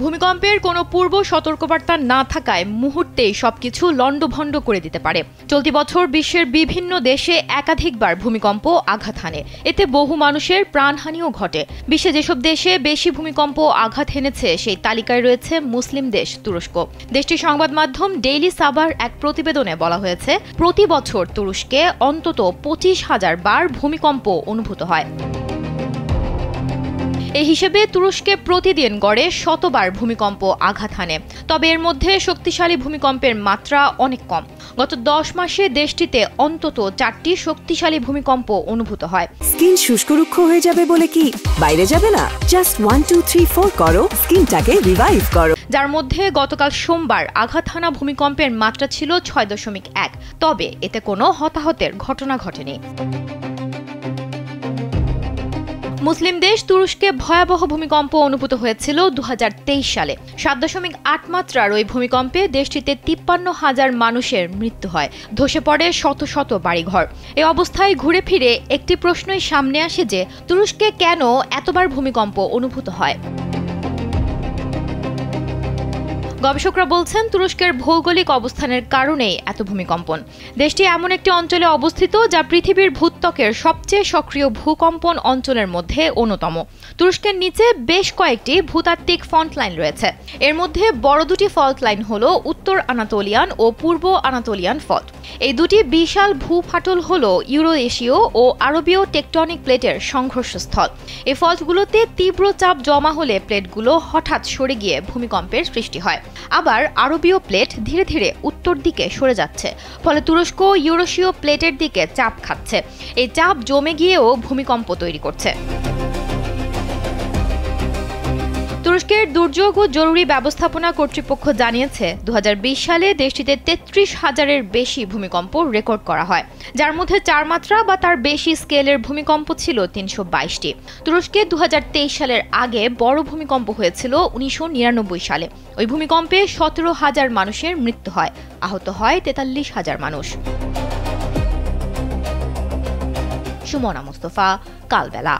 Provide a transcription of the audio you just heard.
ভূমিকম্পের কোনো পূর্ব সতর্কবার্তা না থাকায় মুহূর্তেই সবকিছু লণ্ডভণ্ড করে দিতে পারে। চলতি বছর বিশ্বের বিভিন্ন দেশে একাধিকবার ভূমিকম্প আঘাত হানে, এতে বহু মানুষের প্রাণহানিও ঘটে। বিশ্বে যেসব দেশে বেশি ভূমিকম্প আঘাত হেনেছে সেই তালিকায় রয়েছে মুসলিম দেশ তুরস্ক। দেশটির সংবাদ মাধ্যম ডেইলি সাবার এক প্রতিবেদনে বলা হয়েছে, প্রতি বছর তুরস্কে অন্তত 25,000 বার ভূমিকম্প অনুভূত হয়। এই হিসেবে তুরস্কে প্রতিদিন গড়ে 100 বার ভূমিকম্প আঘাত হানে। তবে এর মধ্যে শক্তিশালী ভূমিকম্পের মাত্রা অনেক কম। গত 10 মাসে দেশটিতে অন্তত 4টি শক্তিশালী ভূমিকম্প অনুভূত হয়। স্কিন শুষ্ক রুক্ষ হয়ে যাবে বলে কি বাইরে যাবে না? জাস্ট 1 2 3 4 করো, স্কিনটাকে রিভাইভ করো। যার মধ্যে গতকাল সোমবার আঘাত হানা ভূমিকম্পের মাত্রা ছিল 6.1। তবে এতে কোনো হতাহতের ঘটনা ঘটেনি। মুসলিম দেশ তুরস্কে ভয়াবহ ভূমিকম্প অনুভূত হয়েছিল 2023 সালে। 7.8 মাত্রার ওই ভূমিকম্পে দেশটিতে 53,000 মানুষের মৃত্যু হয়, ধসে পড়ে শত শত বাড়িঘর। এই অবস্থায় ঘুরে ফিরে একটি প্রশ্নই সামনে আসে যে তুরস্কে কেন এতবার ভূমিকম্প অনুভূত হয়। গবেষকরা বলছেন, তুরস্কের ভৌগোলিক অবস্থানের কারণেই এত ভূমিকম্পন। দেশটি এমন একটি অঞ্চলে অবস্থিত যা পৃথিবীর ভূত্বকের সবচেয়ে সক্রিয় ভূকম্পন অঞ্চলের মধ্যে অন্যতম। তুরস্কের নিচে বেশ কয়েকটি ভূতাত্ত্বিক ফল্ট লাইন রয়েছে। এর মধ্যে বড় দুটি ফল্ট লাইন হল উত্তর আনাতোলিয়ান ও পূর্ব আনাতোলিয়ান ফল্ট। এই দুটি বিশাল ভূফাটল হল ইউরো এশীয় ও আরবীয় টেকটনিক প্লেটের সংঘর্ষস্থল। এই ফল্টগুলোতে তীব্র চাপ জমা হলে প্লেটগুলো হঠাৎ সরে গিয়ে ভূমিকম্পের সৃষ্টি হয়। আবার আরবীয় প্লেট ধীরে ধীরে উত্তর দিকে সরে যাচ্ছে, ফলে তুরস্ক ইউরোশীয় প্লেটের দিকে চাপ খাচ্ছে। এই চাপ জমে গিয়েও ভূমিকম্প তৈরি করছে। তুরস্কের দুর্যোগ ও জরুরি ব্যবস্থাপনা কর্তৃপক্ষ জানিয়েছে, 2020 সালে দেশটিতে 33,000-এর বেশি ভূমিকম্প রেকর্ড করা হয়, যার মধ্যে 4 মাত্রা বা তার বেশি স্কেলের ভূমিকম্প ছিল 322টি। তুরস্কে 2023 সালের আগে বড় ভূমিকম্প হয়েছিল 1999 সালে। ওই ভূমিকম্পে 17,000 মানুষের মৃত্যু হয়, আহত হয় 43,000 মানুষ। সুমনা মুস্তফা, কালবেলা।